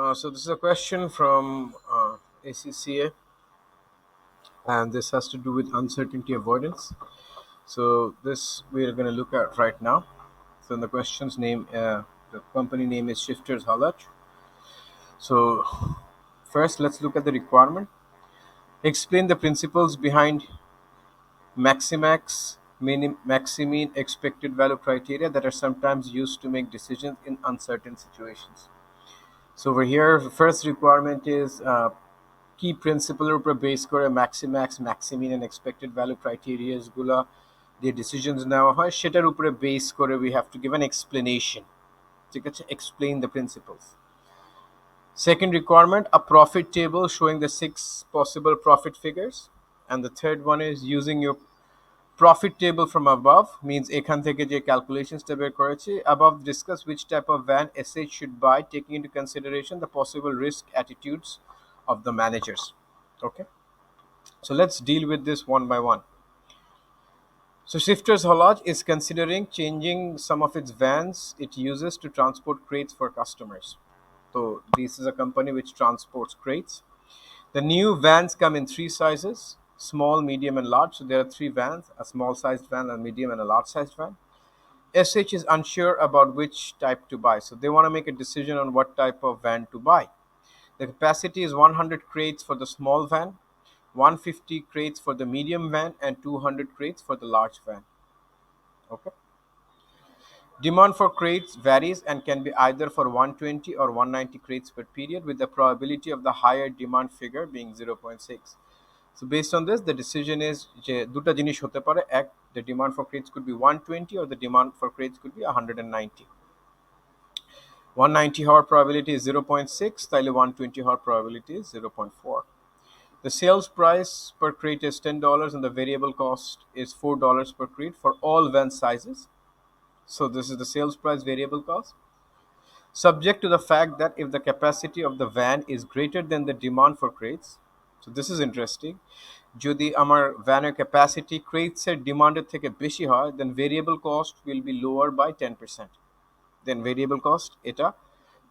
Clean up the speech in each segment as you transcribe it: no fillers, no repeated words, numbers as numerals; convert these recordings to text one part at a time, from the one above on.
So this is a question from ACCA, and this has to do with uncertainty avoidance. So this we are going to look at right now. So the question's name, the company name is Shifters Haulage. So first, let's look at the requirement. Explain the principles behind maximax, maximin expected value criteria that are sometimes used to make decisions in uncertain situations. So over here, the first requirement is কি প্রিন্সিপালের উপর base করে ম্যাক্সিম্যাক্স ম্যাক্সিমিন and expected value ক্রাইটেরিয়াসগুলো যে decisions নেওয়া হয় সেটার উপরে base করে we have to give an explanation. ঠিক আছে, explain the principles. Second requirement, a profit table showing the 6 possible profit figures. And the third one is using your profit table from above, means এখান থেকে যে ক্যালকুলেশনসটা বের করেছি, above discuss which type of van SH should buy taking into consideration the possible risk attitudes of the managers. Okay, so let's deal with this one by one. So Shifters Haulage is considering changing some of its vans it uses to transport crates for customers. So this is a company which transports crates. The new vans come in three sizes: small, medium, and large. So there are three vans: a small sized van, a medium, and a large sized van. SH is unsure about which type to buy. So they want to make a decision on what type of van to buy. The capacity is 100 crates for the small van, 150 crates for the medium van, and 200 crates for the large van. Okay. Demand for crates varies and can be either for 120 or 190 crates per period, with the probability of the higher demand figure being 0.6. So based on this, the decision is যে দুটো জিনিস হতে পারে, এক, the demand for crates could be 120 or the demand for crates could be 190. 190 হওয়ার probability is 0.6, তাইলে 120 হওয়ার probability is 0.4. The sales price per crate is $10 and the variable cost is $4 per crate for all van sizes. So this is the sales price variable cost. Subject to the fact that if the capacity of the van is greater than the demand for crates, so this is interesting, যদি আমার ভ্যানের capacity ক্রেটসের ডিমান্ডের থেকে বেশি হয়, then variable cost will be lower by 10%. Then variable cost এটা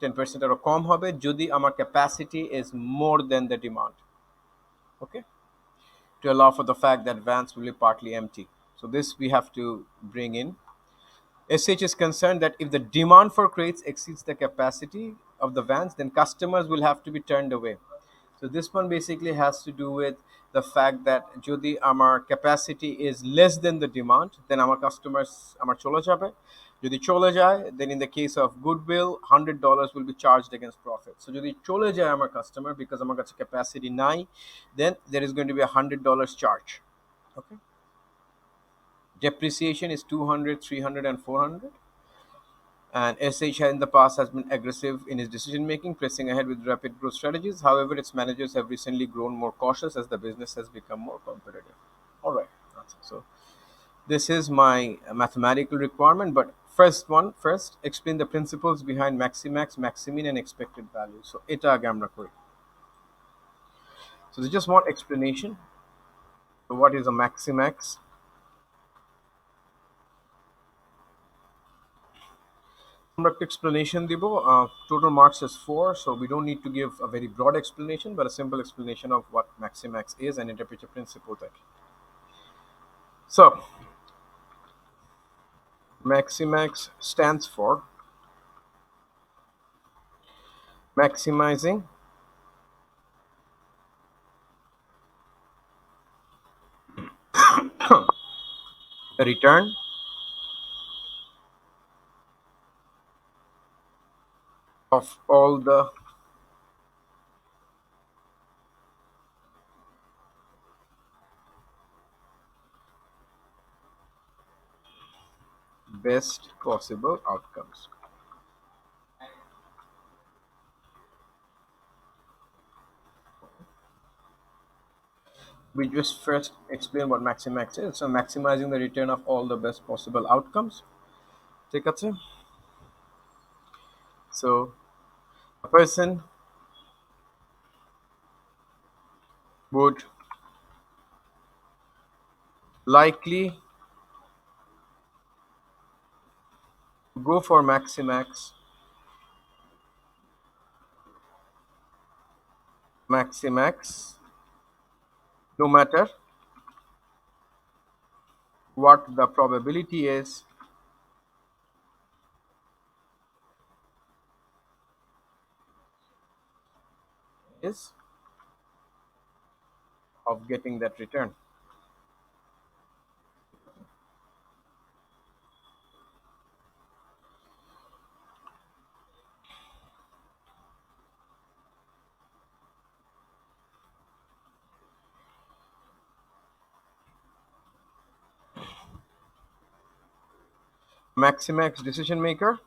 10% আরও কম হবে যদি আমার capacity is more than the demand. Okay, to allow for the fact that vans will be partly empty. So this we have to bring in. SH is concerned that if the demand for crates exceeds the capacity of the vans, then customers will have to be turned away. So this one basically has to do with the fact that যদি আমার capacity is less than the demand, then our customers আমার চলে যাবে। যদি চলে যায়, then in the case of goodwill, $100 will be charged against profit. So যদি চলে যায় আমার customer because আমার কাছে capacity নাই, then there is going to be $100 charge. Okay. Depreciation is 200, 300, and 400. And SH in the past has been aggressive in his decision making, pressing ahead with rapid growth strategies. However, its managers have recently grown more cautious as the business has become more competitive. All right. So this is my mathematical requirement, but first explain the principles behind maximax, maximin, and expected value. So এটা আগে আমরা করি. So they just want explanation. So what is a maximax? আমরা একটা explanation দিব. Total marks is 4, so we don't need to give a very broad explanation, but a simple explanation of what maximax is and interpret the principle that. So maximax stands for maximizing the return of all the best possible outcomes. We just first explain what maximax is. So maximizing the return of all the best possible outcomes. ঠিক আছে? So a person would likely go for maximax Maximax, no matter what the probability is of getting that return. Maximax decision maker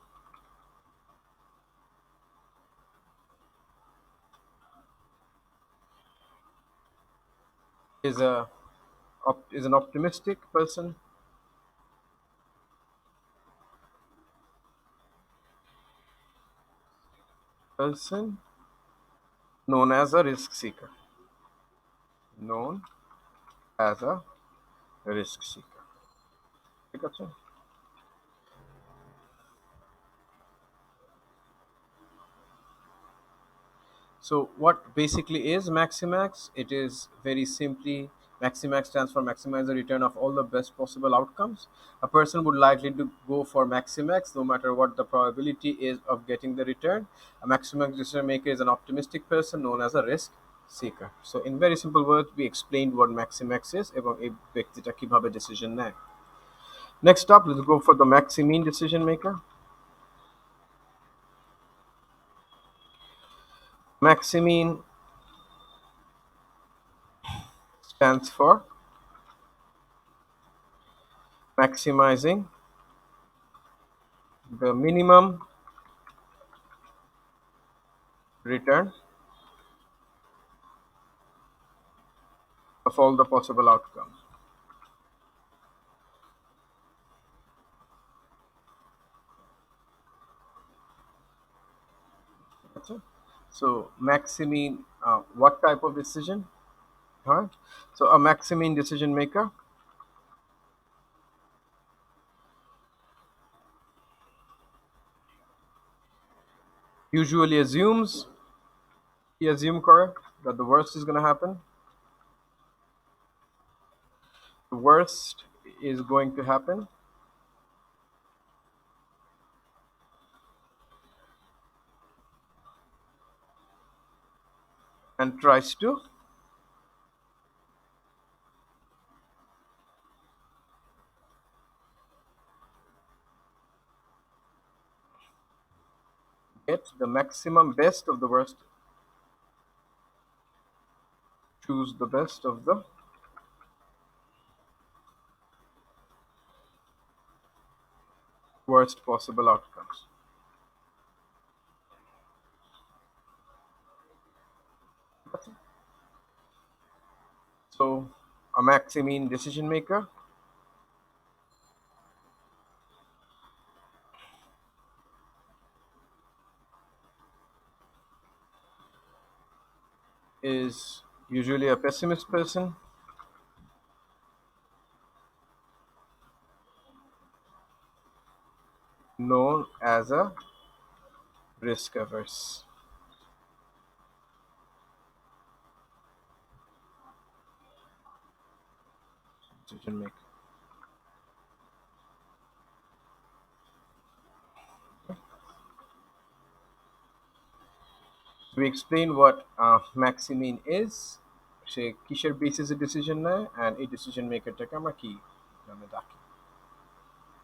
is is an optimistic person known as a risk seeker. Known as a risk seeker. ঠিক আছে? So what basically is Maximax? It is very simply Maximax stands for maximize the return of all the best possible outcomes. A person would likely to go for Maximax no matter what the probability is of getting the return. A Maximax decision maker is an optimistic person known as a risk seeker. So in very simple words, we explained what Maximax is এবং এই ব্যক্তিটা কিভাবে decision নেয়. Next up, let's go for the Maximean decision maker. Maximean stands for maximizing the minimum return of all the possible outcomes. Okay. So Maximin, what type of decision? All right. So a Maximin decision maker usually assumes, he assume correct, that the worst is going to happen. The worst is going to happen and tries to get the maximum best of the worst, choose the best of the worst possible outcomes. So a Maximin decision maker is usually a pessimist person known as a risk averse decision maker. We explain what Maximin is, সে কিসের বেসিসে decision নেয় and এই decision মেকারটাকে আমরা কি নামে ডাকি.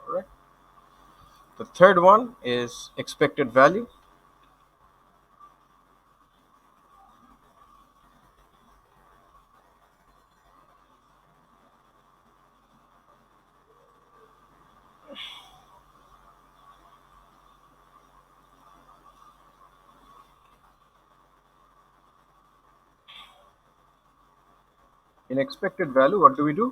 Alright. The third one is expected value. In expected value, what do we do?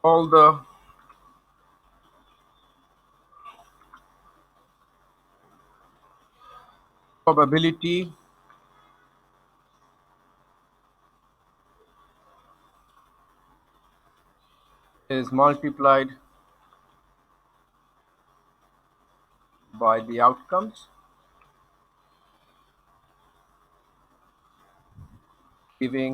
All the probability is multiplied by the outcomes, giving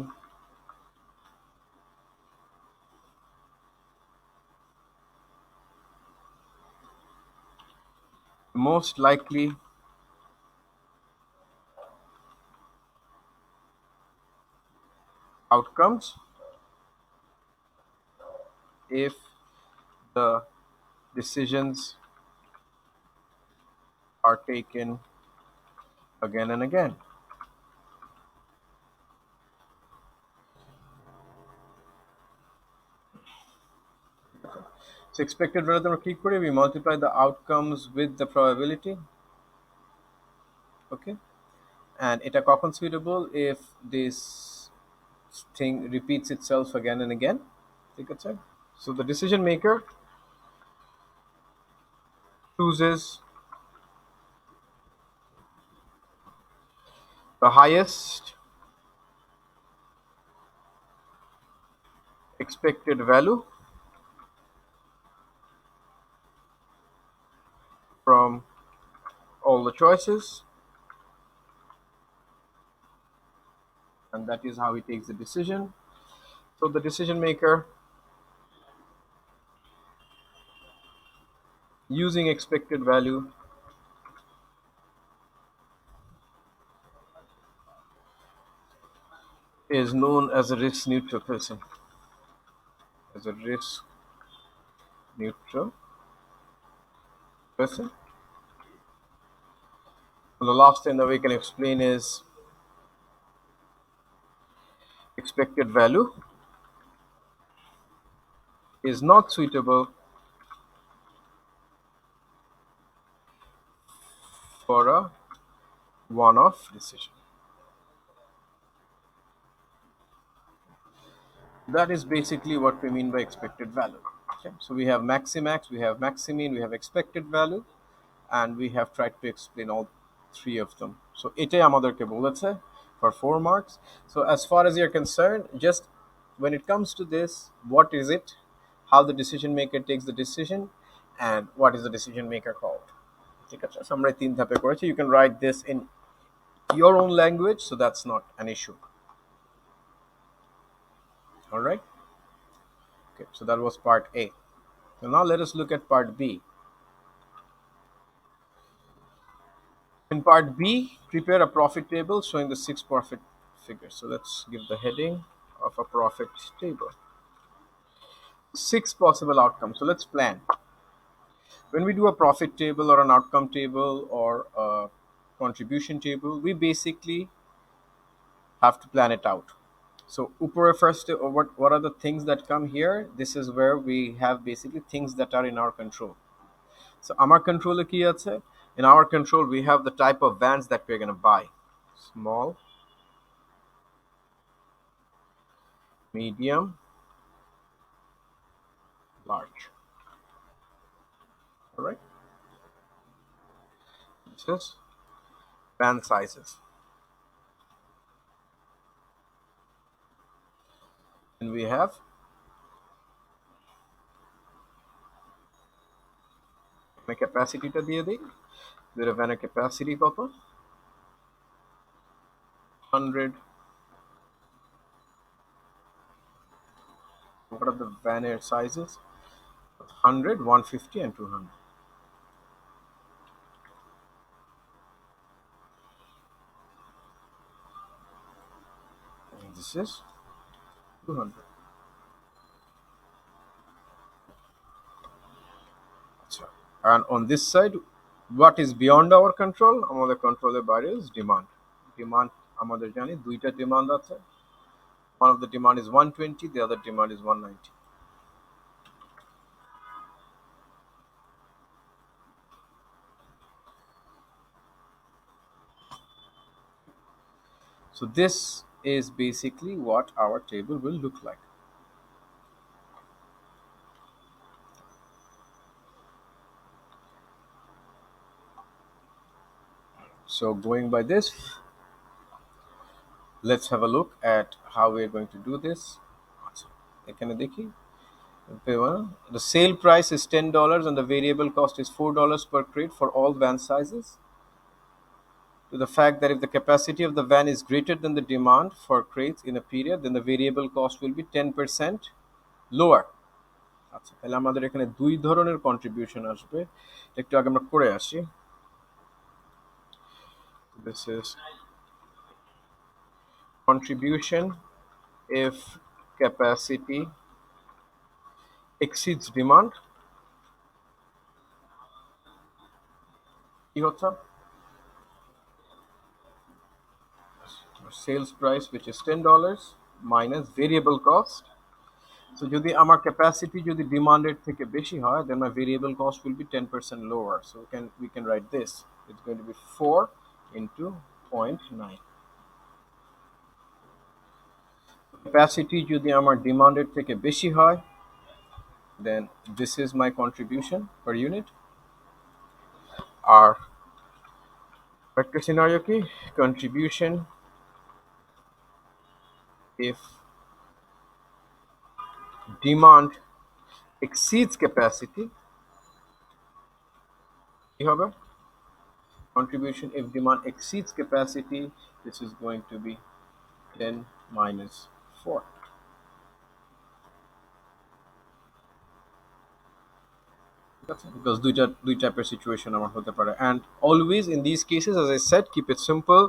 most likely outcomes if the decisions are taken again and again. So expected rather than কি করি? We multiply the outcomes with the probability. Okay, and এটা কখন suitable? If this thing repeats itself again and again. ঠিক আছে? So the decision maker chooses the highest expected value from all the choices, and that is how he takes the decision. So the decision maker, using expected value, is known as a risk neutral person. As a risk neutral person. And the last thing that we can explain is expected value is not suitable for a one-off decision. That is basically what we mean by expected value. Okay, so we have maximax, we have maximean, we have expected value, and we have tried to explain all three of them. So এটাই আমাদেরকে বলেছে for 4 marks. So as far as you're concerned, just when it comes to this, what is it, how the decision maker takes the decision, and what is the decision maker called? ঠিক আছে, so আমরা এই তিন ধাপে করেছি. You can write this in your own language, so that's not an issue. All right. Okay, so that was part A. So now let us look at part B. In part B, prepare a profit table showing the 6 profit figures. So let's give the heading of a profit table. 6 possible outcomes. So let's plan. When we do a profit table or an outcome table or a contribution table, we basically have to plan it out. So upper first, what are the things that come here? This is where we have basically things that are in our control. So our control কি আছে? In our control, we have the type of vans that we're going to buy. Small, medium, large. All right. This is van sizes. And we have the capacity টা দিয়ে দিই. The van capacity কত? 100. What are the van air sizes? 100, 150, and 200. And this is 200. So, and on this side, what is beyond our control? আমাদের কন্ট্রোলের বাইরে is demand. Demand আমাদের জানি দুইটা demand আছে. One of the demand is 120, the other demand is 190. So this is basically what our table will look like. So going by this, let's have a look at how we're going to do this. এখানে দেখি Okay, well, the sale price is $10 and the variable cost is $4 per crate for all van sizes. To the fact that if the capacity of the van is greater than the demand for crates in a period, then the variable cost will be 10% lower. আচ্ছা, তাহলে আমাদের এখানে দুই ধরনের contribution আসবে। একটু আগে আমরা করে আসি। This is contribution if capacity exceeds demand. কি হচ্ছে? Sales price which is $10 minus variable cost. So যদি আমার capacity যদি demanded থেকে বেশি হয়, then my variable cost will be 10% lower. So we can write this. It's going to be 4 into 0.9. Capacity যদি আমার demanded থেকে বেশি হয়, then this is my contribution per unit. Our vector scenario কি? Contribution if demand exceeds capacity, কি হবে? Contribution if demand exceeds capacity, this is going to be 10 minus 4. Because দুই টাইপের সিচুয়েশন আমার হতে পারে, and always in these cases, as I said, keep it simple.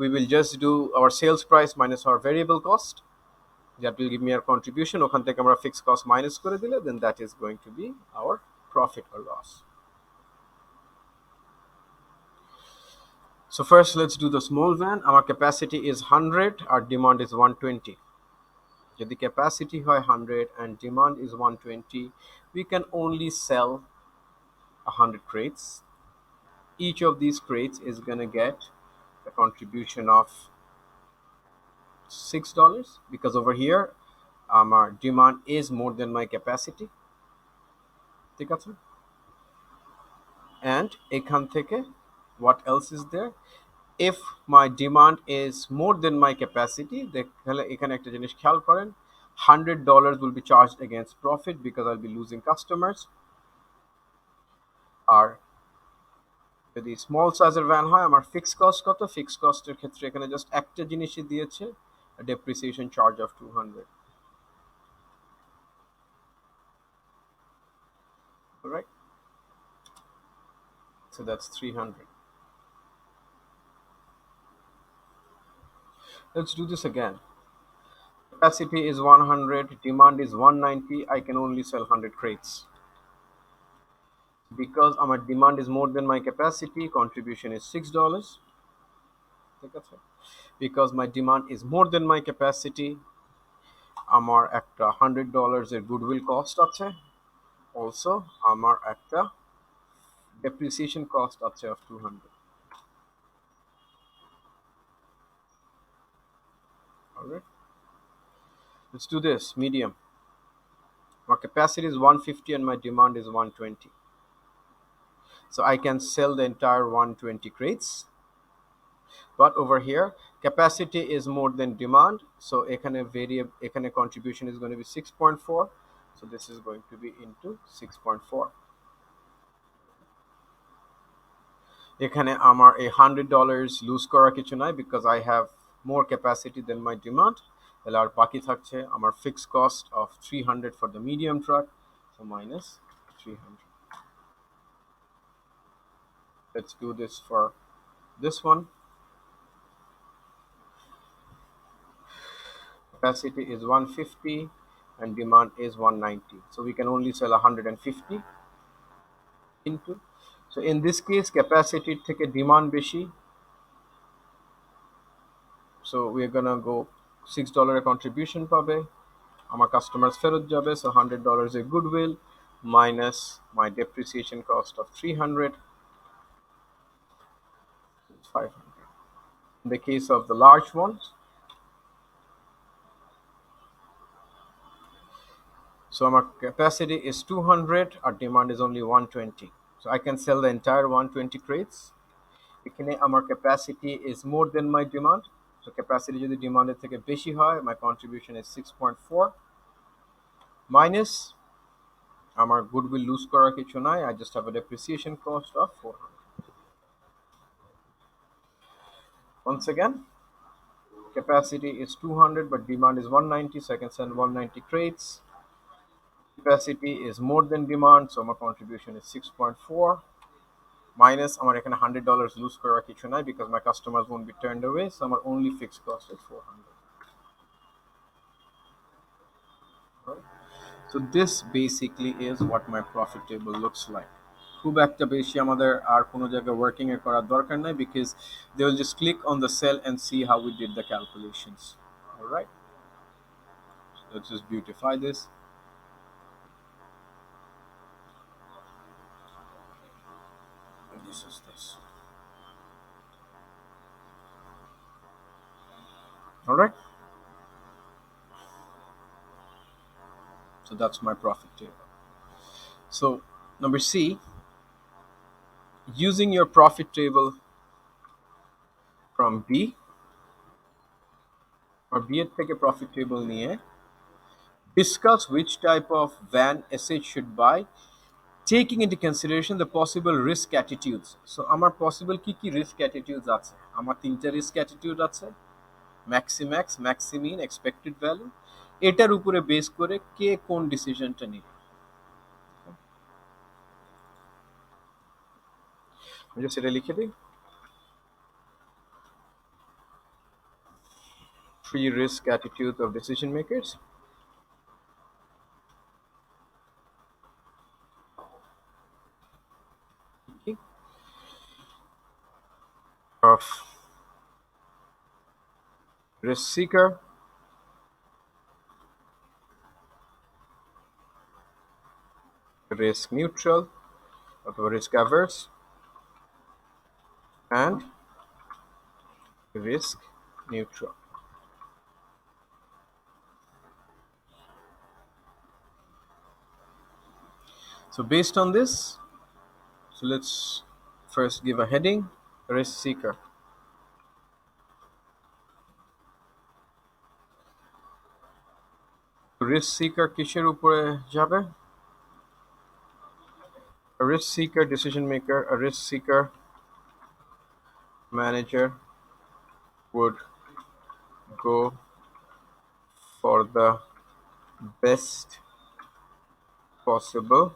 We will just do our sales price minus our variable cost. That will give me our contribution. ওখান থেকে আমরা fixed cost minus করে দিলে, then that is going to be our profit or loss. So first let's do the small van. Our capacity is 100, our demand is 120. If the capacity is 100 and demand is 120, we can only sell 100 crates. Each of these crates is going to get a contribution of $6 because over here our demand is more than my capacity. ঠিক আছে? And এখান থেকে what else is there? If my demand is more than my capacity, তাহলে এখানে একটা জিনিস খেয়াল করেন, $100 will be charged against profit because I'll be losing customers. আর যদি স্মল সাইজের ভ্যান হয়, আমার ফিক্সড কস্ট কত? ফিক্সড কস্টের ক্ষেত্রে এখানে জাস্ট একটা জিনিসই দিয়েছে, depreciation charge of 200. Alright, so that's 300. Let's do this again. Capacity is 100, demand is 190, I can only sell 100 crates. Because our demand is more than my capacity, contribution is $6. Because my demand is more than my capacity, আমার একটা $100 এর goodwill cost আছে, also আমার একটা depreciation cost আছে of 200. Alright, let's do this medium. My capacity is 150 and my demand is 120, so I can sell the entire 120 crates. But over here capacity is more than demand, so এখানে contribution is going to be 6.4, so this is going to be into 6.4. এখানে আমার এই $100 loose করার কিছু নাই because I have more capacity than my demand. তাহলে আর বাকি থাকছে আমার fixed cost of 300 for the medium truck, so minus 300. Let's do this for this one. Capacity is 150 and demand is 190, so we can only sell 150 into, so in this case capacity থেকে demand বেশি, so we're gonna go $6 a contribution পাবে, আমার customers ফেরত যাবে, so $100 a goodwill minus my depreciation cost of 300, 500. In the case of the large ones, so our capacity is 200, our demand is only 120, so I can sell the entire 120 crates. এখানে আমার capacity is more than my demand, so capacity যদি demand এর থেকে বেশি হয়, my contribution is 6.4. Minus আমার goodwill loose করার কিছু নাই, I just have a depreciation cost of 400. Once again, capacity is 200 but demand is 190, so I can send 190 crates. Capacity is more than demand, so my contribution is 6.4 minus আমার এখানে $100 loose করার কিছু নাই because my customers won't be turned away, so আমার only fixed cost is 400. Right? So this basically is what my profit table looks like. খুব একটা বেশি আমাদের আর কোনো জায়গায় ওয়ার্কিং এর করার দরকার নাই because they will just click on the cell and see how we did the calculations. All right, so let's just beautify this. And this is this. All right, so that's my profit table. So number C, using your profit table from B or B এর থেকে profit table নিয়ে discuss which type of van asset should buy, taking into consideration the possible risk attitudes. So আমার possible কি risk attitudes আছে? আমার তিনটা risk attitude আছে, maximax, maximin, expected value. এটার উপরে বেস করে কে কোন ডিসিশনটা নিবে। আমি জাস্ট এটা লিখে দিই, three risk attitudes of decision makers. Okay. Of risk seeker, risk neutral অথবা risk averse, and risk neutral. So based on this, so let's first give a heading, risk seeker. Risk seeker কিসের উপরে যাবে? A risk seeker decision maker, a risk seeker manager would go for the best possible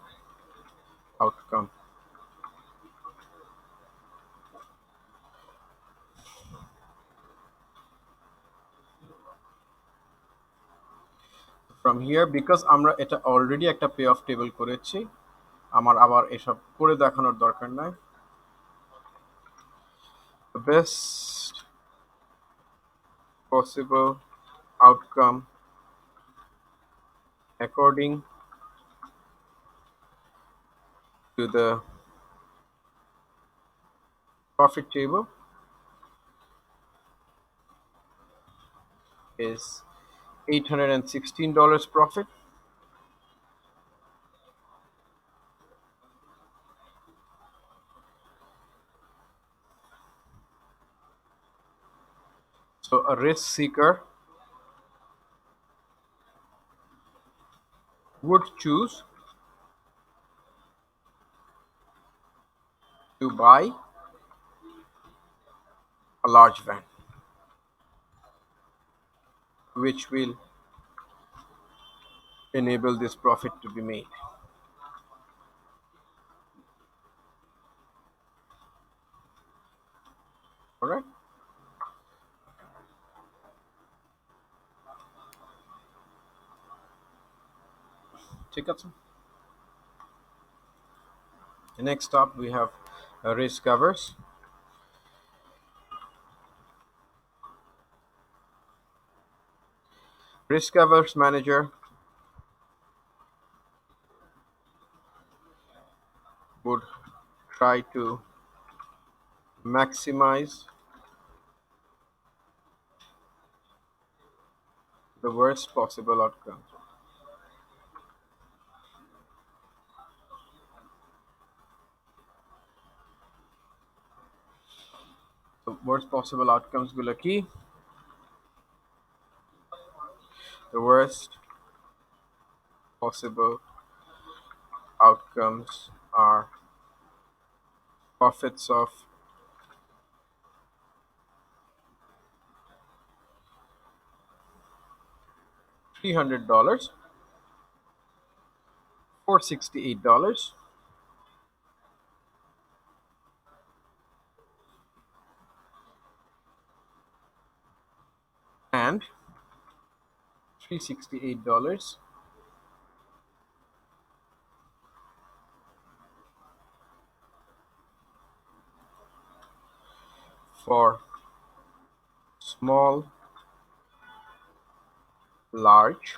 outcome. From here, because আমরা এটা already একটা pay off table করেছি, আমার আবার এসব করে দেখানোর দরকার নাই। The best possible outcome according to the profit table is $816 profit. So a risk seeker would choose to buy a large van, which will enable this profit to be made. All right. ঠিক আছে। Next up, we have risk averse. Risk averse manager would try to maximize the worst possible outcome. The worst possible outcomes গুলো কি? The worst possible outcomes are profits of $300, $468, and $368 for small, large,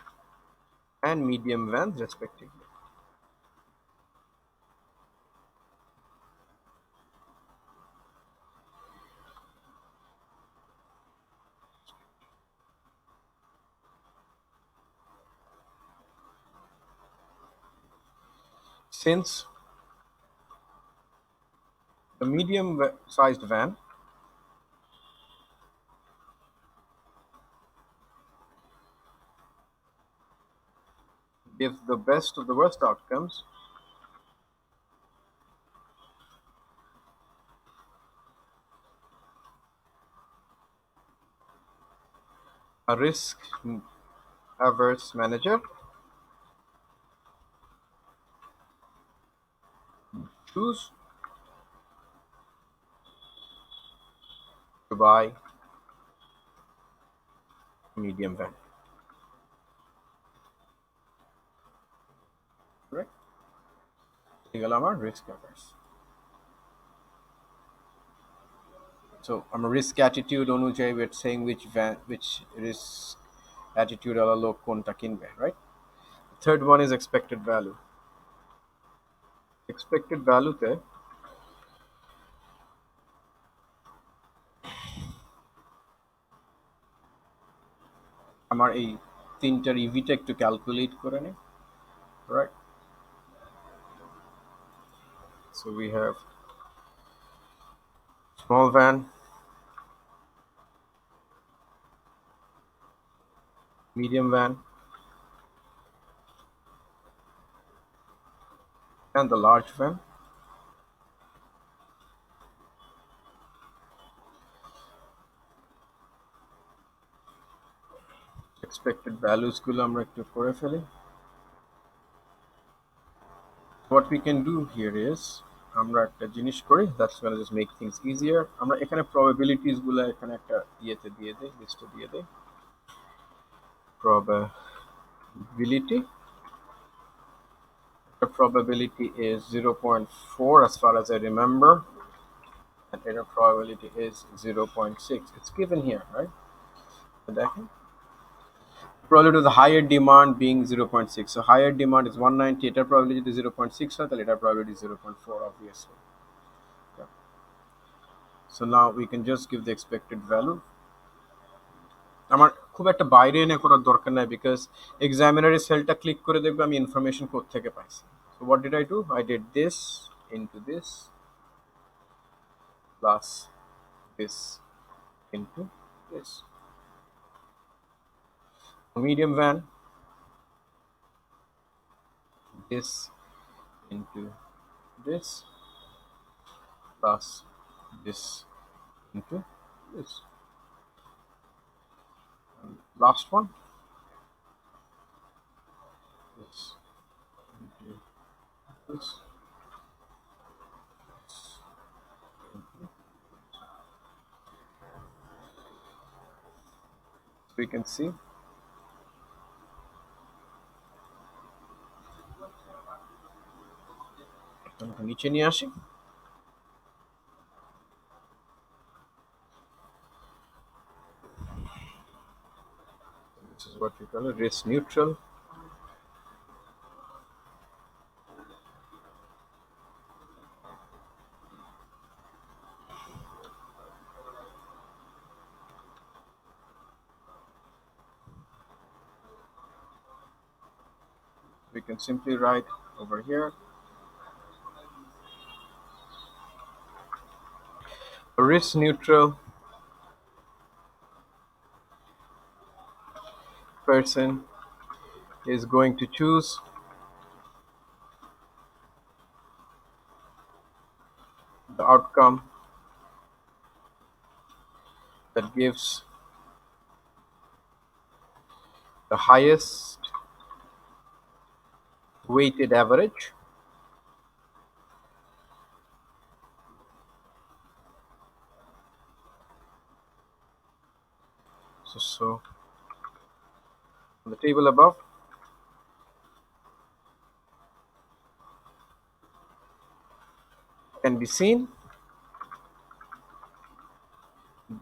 and medium vans, respectively. Since the medium-sized van gives the best of the worst outcomes, a risk-averse manager choose to buy a medium van. Correct? এগুলো আমার risk averse. So আমার risk attitude অনুযায়ী we're saying which risk attitude ওয়ালা লোক কোনটা কিনবে, right? Third one is expected value. Expected value তে আমার এই তিনটার ইভিটা একটু ক্যালকুলেট করে নেই, right? So we have small van, medium van, and the large van. Expected values গুলো আমরা একটু করে ফেলি. What we can do here is আমরা একটা জিনিস করি, that's gonna just make things easier. আমরা এখানে probabilities গুলো এখানে একটা ইয়েতে দিয়ে দেই, লিস্টে দিয়ে দেই. Probability. The probability is 0.4 as far as I remember, and error probability is 0.6. It's given here, right? দেখেন, probability of the higher demand being 0.6. So higher demand is 190. এটার probability 0.6 হয়, তাহলে এটার probability 0.4 obviously. Okay. So now we can just give the expected value. আমার খুব একটা বাইরে এনে করার দরকার নাই, because এক্সামিনারের সেলটা ক্লিক করে দেখবে আমি ইনফরমেশন কোত্থেকে পাইছি. So what did I do? I did this into this plus this into this. Medium van, this into this plus this into this. And last one, this into this. We can see নিচে নিয়ে আসি. This is what we call a risk neutral. We can simply write over here a risk neutral person is going to choose the outcome that gives the highest weighted average. So on the table above can be seen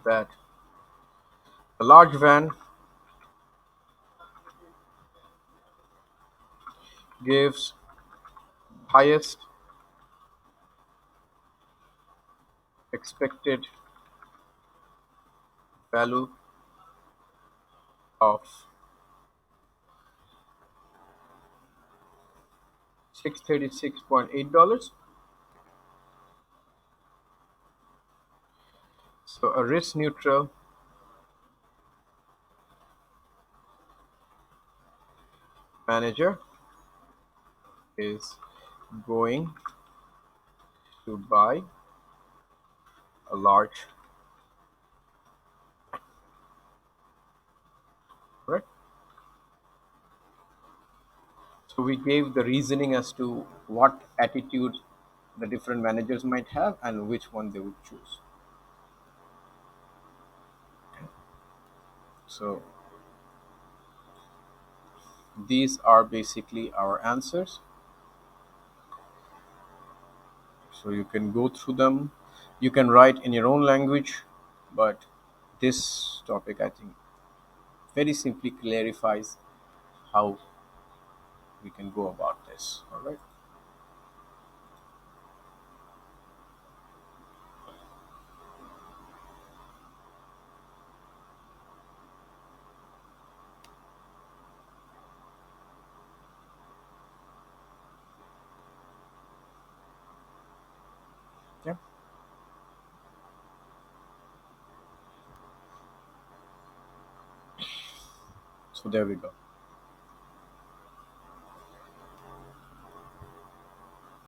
that the large van gives highest expected value of $636.8. So a risk neutral manager is going to buy a large, right? So we gave the reasoning as to what attitude the different managers might have and which one they would choose. So these are basically our answers. So you can go through them. You can write in your own language, but this topic, I think, very simply clarifies how we can go about this. All right. Yeah. So there we go.